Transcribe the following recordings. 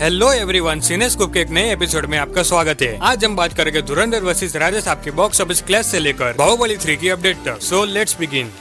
Hello everyone, सिनेस्कोप के एक नए एपिसोड में आपका स्वागत है। आज हम बात करेंगे धुरंधर वर्सेस राजा साहब के बॉक्स ऑफिस क्लैश से लेकर बाहुबली 3 की अपडेट तक। So let's begin.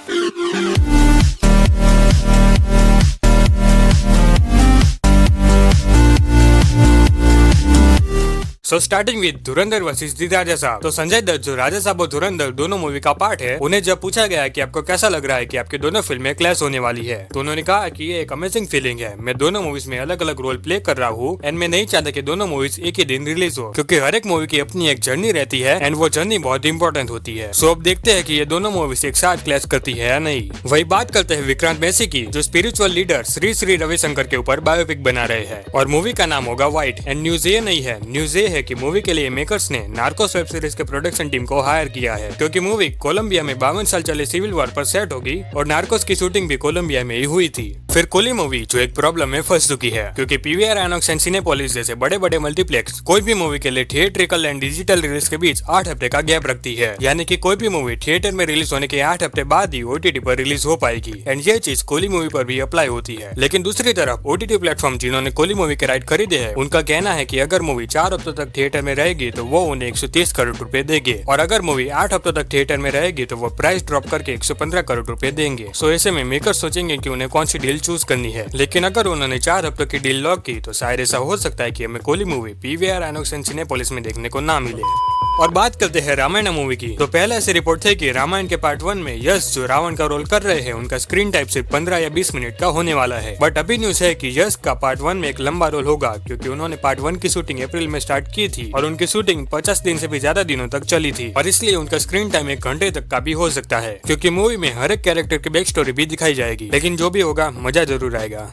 So starting with Dhurandhar versus दी राजा साहब। तो संजय दत्त जो राजा साहब और धुरंधर दोनों मूवी का पार्ट है, उन्हें जब पूछा गया कि आपको कैसा लग रहा है कि आपकी दोनों फिल्में क्लैश होने वाली है, तो उन्होंने कहा कि ये एक अमेजिंग फीलिंग है। मैं दोनों मूवीज में अलग अलग रोल प्ले कर रहा हूँ एंड मैं नहीं चाहता कि दोनों मूवीज एक ही दिन रिलीज हो, क्योंकि हर एक मूवी की अपनी एक जर्नी रहती है एंड वो जर्नी बहुत इंपॉर्टेंट होती है। सो अब देखते हैं कि ये दोनों मूवीज एक साथ क्लैश करती है या नहीं। वही बात करते हैं विक्रांत मैसी की, जो स्पिरिचुअल लीडर श्री श्री रविशंकर के ऊपर बायोपिक बना रहे हैं और मूवी का नाम होगा व्हाइट। एंड न्यूज ये नहीं है, न्यूज ये है कि मूवी के लिए मेकर्स ने नार्कोस वेब सीरीज के प्रोडक्शन टीम को हायर किया है, क्योंकि मूवी कोलंबिया में 52 साल चले सिविल वॉर पर सेट होगी और नार्कोस की शूटिंग भी कोलंबिया में ही हुई थी। फिर कोली मूवी जो एक प्रॉब्लम में फंस चुकी है, क्योंकि पीवीआर आइनॉक्स एंड सिनेपोलिस जैसे बड़े बड़े मल्टीप्लेक्स कोई भी मूवी के लिए थिएट्रिकल एंड डिजिटल रिलीज के बीच 8 हफ्ते का गैप रखती है, यानी कि कोई भी मूवी थिएटर में रिलीज होने के 8 हफ्ते बाद ही ओटीटी पर रिलीज हो पाएगी। एंड ये चीज कोली मूवी पर भी अप्लाई होती है। लेकिन दूसरी तरफ ओटीटी प्लेटफॉर्म जिन्होंने कोली मूवी के राइट खरीदे हैं, उनका कहना है कि अगर मूवी 4 हफ्तों तक थिएटर में रहेगी तो वो उन्हें 130 करोड़ रुपए देंगे, और अगर मूवी 8 हफ्तों तक थिएटर में रहेगी तो वो प्राइस ड्रॉप करके 115 करोड़ रुपए देंगे। सो ऐसे में मेकर सोचेंगे कि उन्हें कौन सी डील चूज करनी है। लेकिन अगर उन्होंने 4 हफ्तों की डील लॉक की तो शायद ऐसा हो सकता है कि हमें कोली movie PVR INOX and Cinepolis में देखने को ना मिले। और बात करते हैं रामायण मूवी की। तो पहले ऐसी रिपोर्ट थी कि रामायण के पार्ट 1 में यश जो रावण का रोल कर रहे हैं, उनका स्क्रीन टाइम सिर्फ 15 या 20 मिनट का होने वाला है। बट अभी न्यूज है कि यश का पार्ट 1 में एक लंबा रोल होगा, क्योंकि उन्होंने पार्ट 1 की शूटिंग अप्रैल में स्टार्ट की थी और उनकी शूटिंग 50 दिन से भी ज्यादा दिनों तक चली थी, और इसलिए उनका स्क्रीन टाइम 1 घंटे तक का भी हो सकता है, क्योंकि मूवी में हर एक कैरेक्टर की बैक स्टोरी भी दिखाई जाएगी। लेकिन जो भी होगा मजा जरूर आएगा।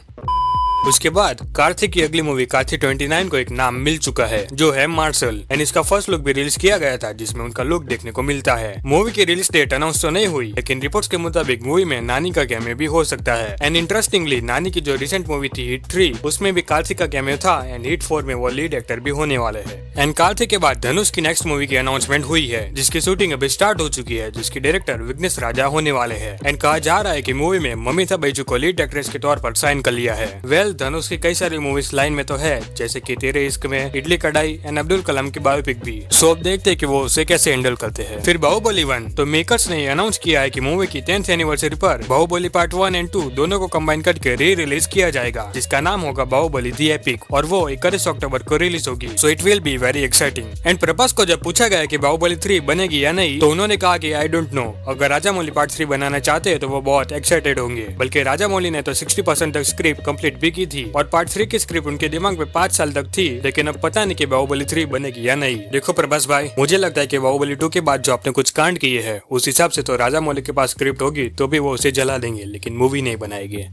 उसके बाद कार्तिक की अगली मूवी कार्तिक 29 को एक नाम मिल चुका है, जो है मार्शल। एंड इसका फर्स्ट लुक भी रिलीज किया गया था, जिसमें उनका लुक देखने को मिलता है। मूवी की रिलीज डेट अनाउंस तो नहीं हुई, लेकिन रिपोर्ट्स के मुताबिक मूवी में नानी का कैमियो भी हो सकता है। एंड इंटरेस्टिंगली नानी की जो रिसेंट मूवी थी हिट 3, उसमें भी कार्तिक का कैमियो था एंड हिट 4 में वो लीड एक्टर भी होने वाले है। एंड कार्तिक के बाद धनुष की नेक्स्ट मूवी की अनाउंसमेंट हुई है, जिसकी शूटिंग अभी स्टार्ट हो चुकी है, जिसकी डायरेक्टर विघ्नेश राजा होने वाले है। एंड कहा जा रहा है कि मूवी में ममिता बैजू को लीड एक्ट्रेस के तौर पर साइन कर लिया है। वेल, धनुष की कई सारी मूवीज लाइन में तो है, जैसे कि तेरे इश्क में, इडली कढ़ाई एंड अब्दुल कलाम की बायोपिक भी। सो अब देखते हैं कि वो उसे कैसे हैंडल करते हैं। फिर बाहुबली 1, तो मेकर्स ने अनाउंस किया है कि मूवी की 10th एनिवर्सरी पर बाहुबली पार्ट 1 एंड 2 दोनों को कंबाइन करके री रिलीज किया जाएगा, जिसका नाम होगा बाहुबली दी एपिक, और वो 31 अक्टूबर को रिलीज होगी। So it will be very exciting. And Prabhas को जब पूछा गया कि बाहुबली 3 बनेगी या नहीं, तो उन्होंने कहा कि आई डोंट नो। अगर राजामौली पार्ट 3 बनाना चाहते हैं तो वो बहुत एक्साइटेड होंगे। बल्कि राजामौली ने तो 60% तक स्क्रिप्ट कंप्लीट भी की थी, और पार्ट 3 की स्क्रिप्ट उनके दिमाग में 5 साल तक थी। लेकिन अब पता नहीं कि बाहुबली 3 बनेगी या नहीं। देखो प्रभास भाई, मुझे लगता है कि बाहुबली 2 के बाद जो आपने कुछ कांड किए हैं, उस हिसाब से तो राजामौली के पास स्क्रिप्ट होगी तो भी वो उसे जला देंगे, लेकिन मूवी नहीं बनाएंगे।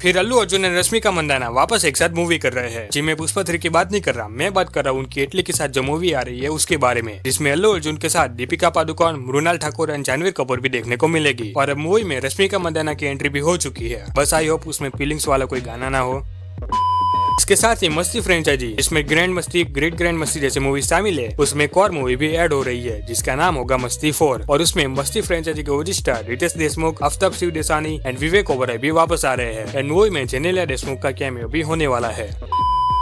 फिर अल्लू अर्जुन और रश्मिका मंदाना वापस एक साथ मूवी कर रहे हैं। जी, मैं पुष्पा 3 की बात नहीं कर रहा, मैं बात कर रहा हूँ उनकी इटली के साथ जो मूवी आ रही है उसके बारे में, जिसमें अल्लू अर्जुन के साथ दीपिका पादुकोण, मृणाल ठाकुर और जानवीर कपूर भी देखने को मिलेगी। और अब मूवी में रश्मिका मंदाना की एंट्री भी हो चुकी है। बस आई होप उसमें फीलिंग्स वाला कोई गाना ना हो। इसके साथ ही मस्ती फ्रेंचाइजी, इसमें ग्रैंड मस्ती, ग्रेट ग्रैंड मस्ती जैसे मूवी शामिल है, उसमें एक और मूवी भी ऐड हो रही है, जिसका नाम होगा मस्ती 4, और उसमें मस्ती फ्रेंचाइजी के ओजी स्टार रितेश देशमुख, आफ्ताब शिव देसानी एंड विवेक ओबराय भी वापस आ रहे हैं। एंड मूवी में जेनेलिया देशमुख का कैमियो भी होने वाला है।